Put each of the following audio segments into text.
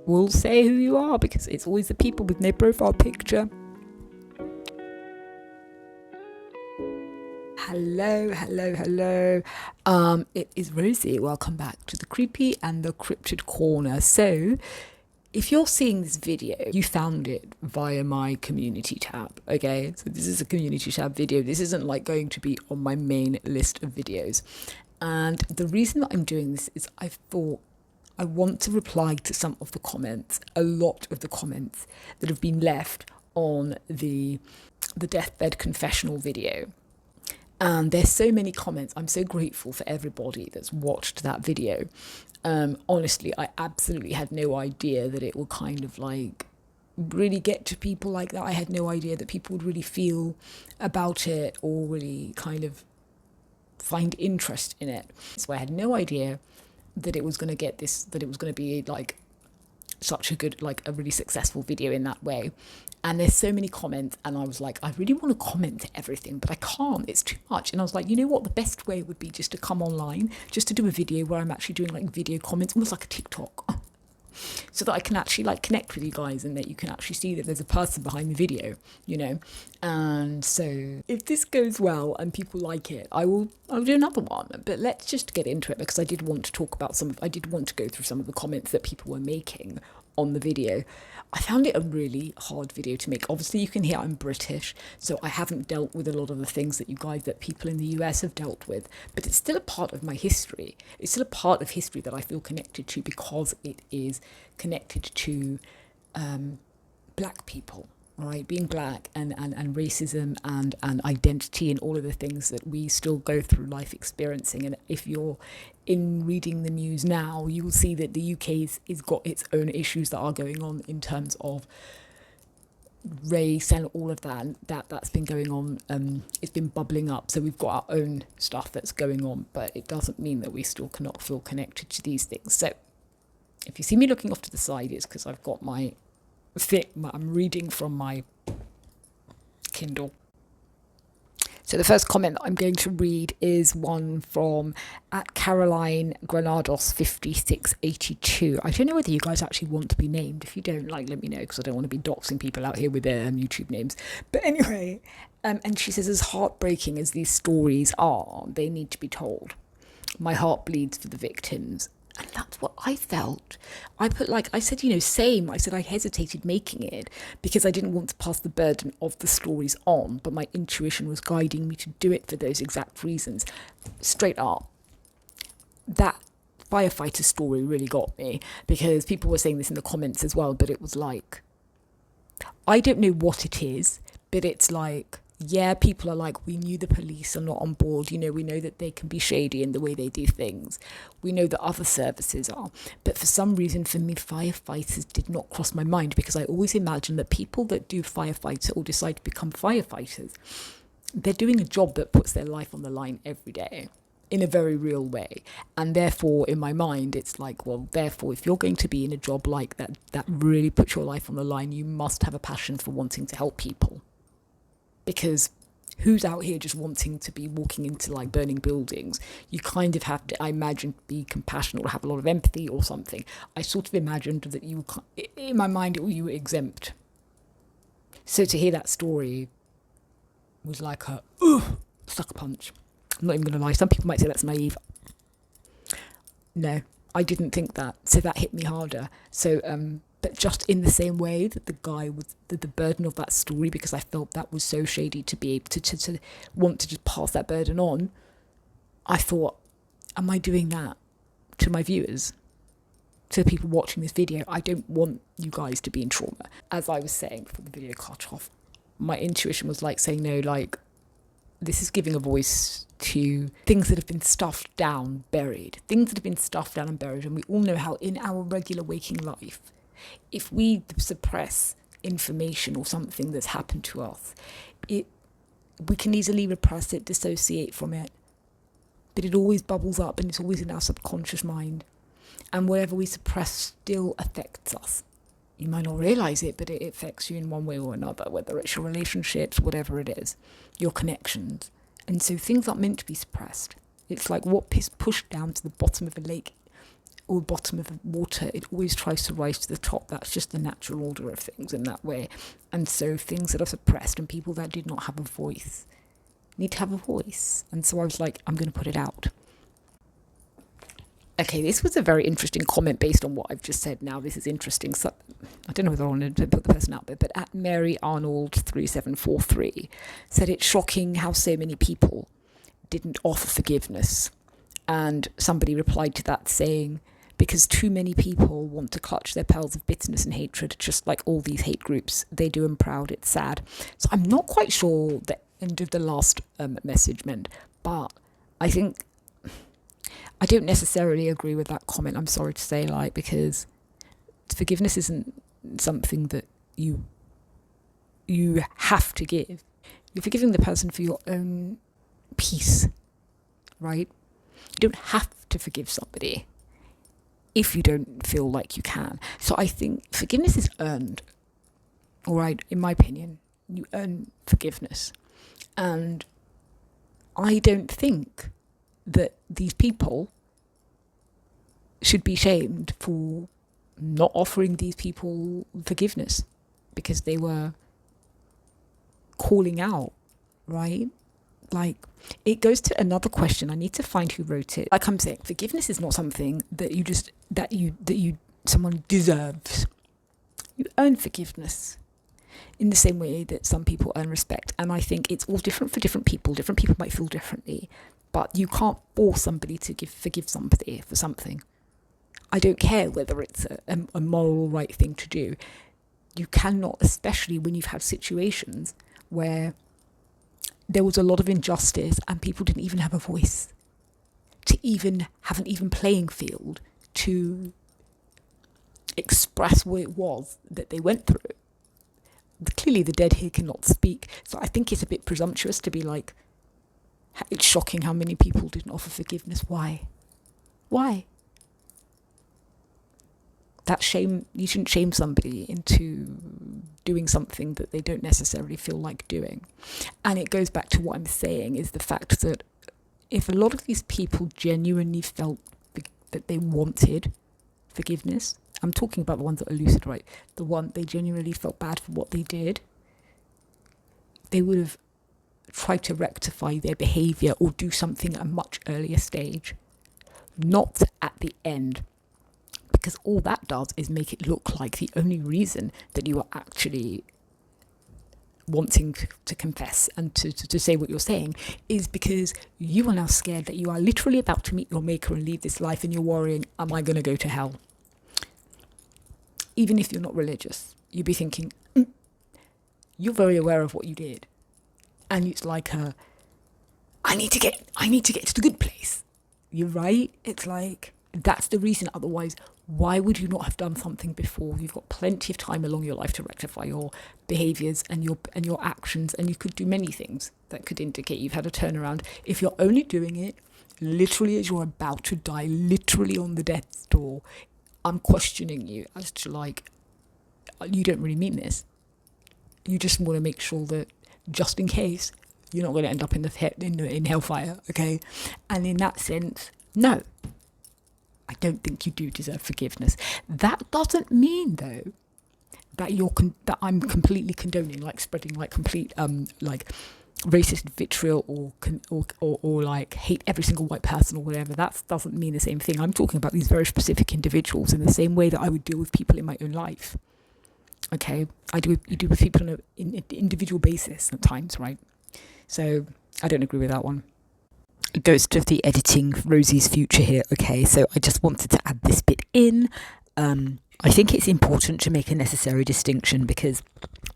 will say who you are, because it's always the people with no profile picture. Hello. It is Rosie. Welcome back to the Creepy and the Cryptid Corner. So, if you're seeing this video, you found it via my community tab, okay? So this is a community tab video. This isn't like going to be on my main list of videos. And the reason that I'm doing this is I thought I want to reply to some of the comments, a lot of the comments that have been left on the Deathbed Confessional video. And there's so many comments. I'm so grateful for everybody that's watched that video. Honestly, I absolutely had no idea that it would kind of like really get to people like that. I had no idea that people would really feel about it or really kind of find interest in it. So I had no idea that it was going to get this, that it was going to be like such a good, like a really successful video in that way. And there's so many comments, and I was like, I really want to comment to everything, but I can't, it's too much. And I was like, you know what, the best way would be just to come online, just to do a video where I'm actually doing like video comments, almost like a TikTok, so that I can actually like connect with you guys and that you can actually see that there's a person behind the video, you know. And so if this goes well and people like it, I'll do another one. But let's just get into it, because I did want to talk about I did want to go through some of the comments that people were making on the video. I found it a really hard video to make. Obviously you can hear I'm British, so I haven't dealt with a lot of the things that people in the US have dealt with, but it's still a part of my history. It's still a part of history that I feel connected to, because it is connected to black people, right? Being black and racism and identity and all of the things that we still go through life experiencing. And if you're in reading the news now, you will see that the UK's got its own issues that are going on in terms of race and all of that. And that's been going on. It's been bubbling up. So we've got our own stuff that's going on, but it doesn't mean that we still cannot feel connected to these things. So if you see me looking off to the side, it's because I've got I'm reading from my Kindle. So the first comment that I'm going to read is one from @Caroline Granados5682. I don't know whether you guys actually want to be named. If you don't, like, let me know, because I don't want to be doxing people out here with their YouTube names. But anyway, and she says, as heartbreaking as these stories are, they need to be told. My heart bleeds for the victims. And that's what I felt. I said, same. I said I hesitated making it because I didn't want to pass the burden of the stories on, but my intuition was guiding me to do it for those exact reasons. Straight up, that firefighter story really got me, because people were saying this in the comments as well, but it was like, I don't know what it is, but it's like, yeah, people are like, we knew the police are not on board. We know that they can be shady in the way they do things. We know that other services are. But for some reason, for me, firefighters did not cross my mind, because I always imagine that people that do firefighter or decide to become firefighters, they're doing a job that puts their life on the line every day in a very real way. And therefore, in my mind, it's like, well, therefore, if you're going to be in a job like that, that really puts your life on the line, you must have a passion for wanting to help people. Because who's out here just wanting to be walking into like burning buildings? You kind of have to, I imagine, be compassionate or have a lot of empathy or something. I sort of imagined that in my mind, you were exempt. So to hear that story was like a sucker punch. I'm not even going to lie. Some people might say that's naive. No, I didn't think that. So that hit me harder. So, but just in the same way that the guy was the burden of that story, because I felt that was so shady to be able to want to just pass that burden on, I thought, am I doing that to my viewers, to the people watching this video? I don't want you guys to be in trauma. As I was saying before the video cut off, my intuition was like saying, no, like, this is giving a voice to things that have been stuffed down, buried. Things that have been stuffed down and buried. And we all know how in our regular waking life, if we suppress information or something that's happened to us, we can easily repress it, dissociate from it. But it always bubbles up, and it's always in our subconscious mind. And whatever we suppress still affects us. You might not realise it, but it affects you in one way or another, whether it's your relationships, whatever it is, your connections. And so things aren't meant to be suppressed. It's like what is pushed down to the bottom of a lake or bottom of the water, it always tries to rise to the top. That's just the natural order of things in that way. And so things that are suppressed and people that did not have a voice need to have a voice. And so I was like, I'm going to put it out. Okay, this was a very interesting comment based on what I've just said. Now, this is interesting. So, I don't know whether I wanted to put the person out there, but at Mary Arnold 3743 said it's shocking how so many people didn't offer forgiveness. And somebody replied to that saying, because too many people want to clutch their pearls of bitterness and hatred, just like all these hate groups. They do them proud. It's sad. So I'm not quite sure the end of the last message meant, but I think I don't necessarily agree with that comment. I'm sorry to say, because forgiveness isn't something that you have to give. You're forgiving the person for your own peace, right? You don't have to forgive somebody if you don't feel like you can. So I think forgiveness is earned, all right? In my opinion, you earn forgiveness. And I don't think that these people should be shamed for not offering these people forgiveness because they were calling out, right? Like, it goes to another question. I need to find who wrote it. Like I'm saying, forgiveness is not something that someone deserves. You earn forgiveness in the same way that some people earn respect. And I think it's all different for different people. Different people might feel differently, but you can't force somebody to forgive somebody for something. I don't care whether it's a moral right thing to do. You cannot, especially when you've had situations where there was a lot of injustice and people didn't even have a voice to even have an even playing field to express what it was that they went through. Clearly the dead here cannot speak. So I think it's a bit presumptuous to be like, it's shocking how many people didn't offer forgiveness. Why? That shame, you shouldn't shame somebody into doing something that they don't necessarily feel like doing. And it goes back to what I'm saying, is the fact that if a lot of these people genuinely felt that they wanted forgiveness, I'm talking about the ones that are lucid, right? The one they genuinely felt bad for what they did, they would have tried to rectify their behavior or do something at a much earlier stage, not at the end. Because all that does is make it look like the only reason that you are actually wanting to confess and to say what you're saying is because you are now scared that you are literally about to meet your maker and leave this life, and you're worrying, am I going to go to hell? Even if you're not religious, you'd be thinking, you're very aware of what you did. And it's like, I need to get to the good place. You're right. It's like, that's the reason. Otherwise, why would you not have done something before? You've got plenty of time along your life to rectify your behaviors and your actions, and you could do many things that could indicate you've had a turnaround. If you're only doing it literally as you're about to die, literally on the death's door, I'm questioning you as to, like, you don't really mean this. You just want to make sure that, just in case, you're not going to end up in hellfire, okay? And in that sense, no, I don't think you do deserve forgiveness. That doesn't mean, though, that that I'm completely condoning, like, spreading like complete like racist vitriol or like hate every single white person or whatever. That doesn't mean the same thing. I'm talking about these very specific individuals in the same way that I would deal with people in my own life. Okay, you do with people on an individual basis at times, right? So I don't agree with that one. Ghost of the editing, Rosie's future here. Okay, so I just wanted to add this bit in. I think it's important to make a necessary distinction because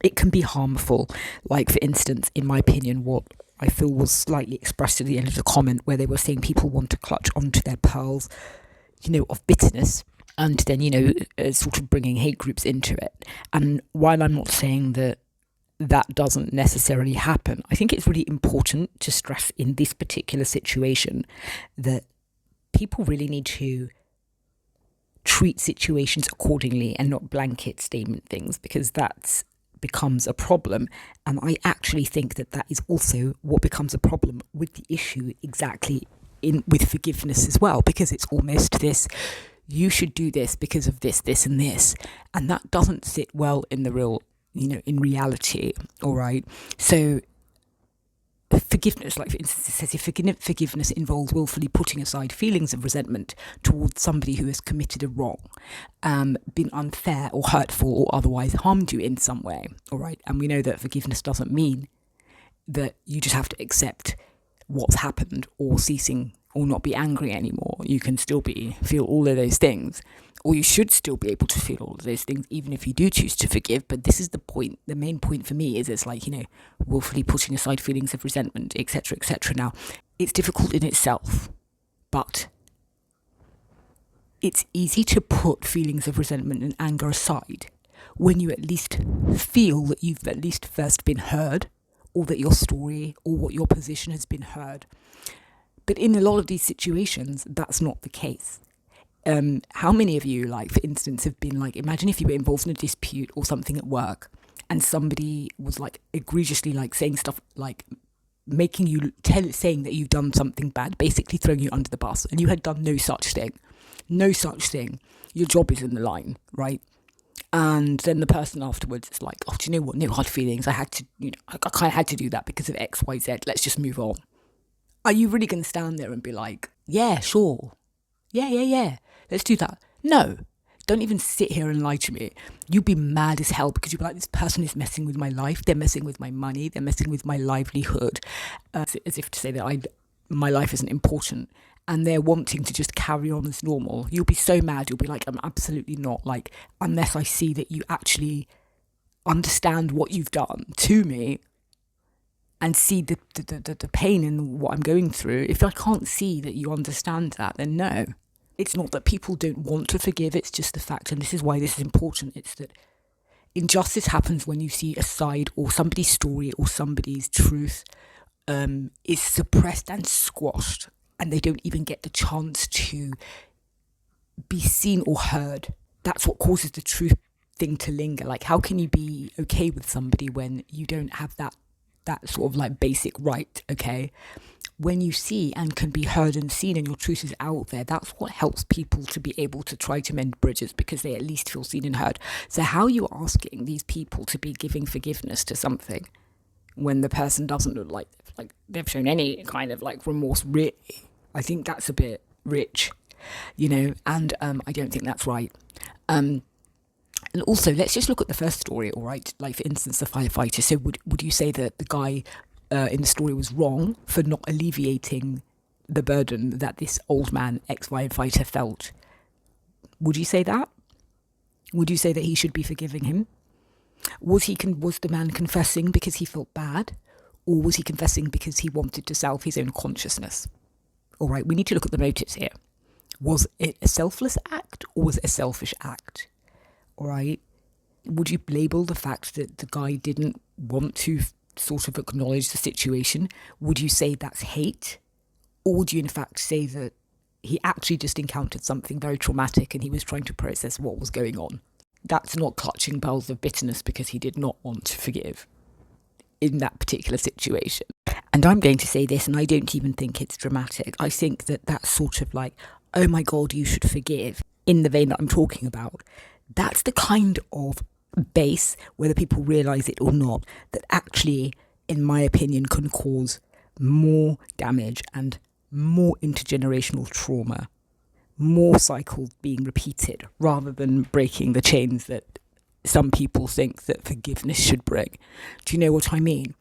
it can be harmful. Like, for instance, in my opinion, what I feel was slightly expressed at the end of the comment, where they were saying people want to clutch onto their pearls, of bitterness, and then, sort of bringing hate groups into it. And while I'm not saying that doesn't necessarily happen, I think it's really important to stress in this particular situation that people really need to treat situations accordingly and not blanket statement things, because that becomes a problem. And I actually think that is also what becomes a problem with the issue exactly with forgiveness as well, because it's almost this you should do this because of this, this, and this. And that doesn't sit well in the real, in reality. All right. So forgiveness, like for instance, it says if forgiveness involves willfully putting aside feelings of resentment towards somebody who has committed a wrong, been unfair or hurtful or otherwise harmed you in some way. All right. And we know that forgiveness doesn't mean that you just have to accept what's happened or ceasing or not be angry anymore. You can still feel all of those things, or you should still be able to feel all of those things, even if you do choose to forgive. But this is the point. The main point for me is it's like, willfully putting aside feelings of resentment, etc., etc. Now, it's difficult in itself, but it's easy to put feelings of resentment and anger aside when you at least feel that you've at least first been heard, or that your story or what your position has been heard. But in a lot of these situations, that's not the case. How many of you, like, for instance, have been like, imagine if you were involved in a dispute or something at work and somebody was like egregiously like saying stuff like making you saying that you've done something bad, basically throwing you under the bus, and you had done no such thing. Your job is in the line, right? And then the person afterwards is like, oh, do you know what? No hard feelings. I had to, I kind of had to do that because of X, Y, Z. Let's just move on. Are you really going to stand there and be like, yeah, sure. Yeah. Let's do that. No. Don't even sit here and lie to me. You'd be mad as hell because you'd be like, this person is messing with my life. They're messing with my money. They're messing with my livelihood. As if to say that my life isn't important. And they're wanting to just carry on as normal. You'll be so mad. You'll be like, I'm absolutely not, like, unless I see that you actually understand what you've done to me and see the pain in what I'm going through. If I can't see that you understand that, then no. It's not that people don't want to forgive. It's just the fact, and this is why this is important, it's that injustice happens when you see a side or somebody's story or somebody's truth is suppressed and squashed, and they don't even get the chance to be seen or heard. That's what causes the truth thing to linger. Like, how can you be okay with somebody when you don't have that sort of like basic right, okay? When you see and can be heard and seen and your truth is out there, that's what helps people to be able to try to mend bridges, because they at least feel seen and heard. So how are you asking these people to be giving forgiveness to something when the person doesn't look like they've shown any kind of like remorse, really? I think that's a bit rich, and I don't think that's right. And also, let's just look at the first story, all right? Like, for instance, the firefighter. So would you say that the guy in the story was wrong for not alleviating the burden that this old man, ex-firefighter, felt? Would you say that? Would you say that he should be forgiving him? Was the man confessing because he felt bad? Or was he confessing because he wanted to salve his own consciousness? All right, we need to look at the motives here. Was it a selfless act or was it a selfish act? All right. Would you label the fact that the guy didn't want to sort of acknowledge the situation? Would you say that's hate? Or would you in fact say that he actually just encountered something very traumatic and he was trying to process what was going on? That's not clutching pearls of bitterness because he did not want to forgive in that particular situation. And I'm going to say this, and I don't even think it's dramatic. I think that that's sort of like, oh my God, you should forgive, in the vein that I'm talking about. That's the kind of base, whether people realise it or not, that actually, in my opinion, can cause more damage and more intergenerational trauma, more cycles being repeated, rather than breaking the chains that some people think that forgiveness should bring. Do you know what I mean?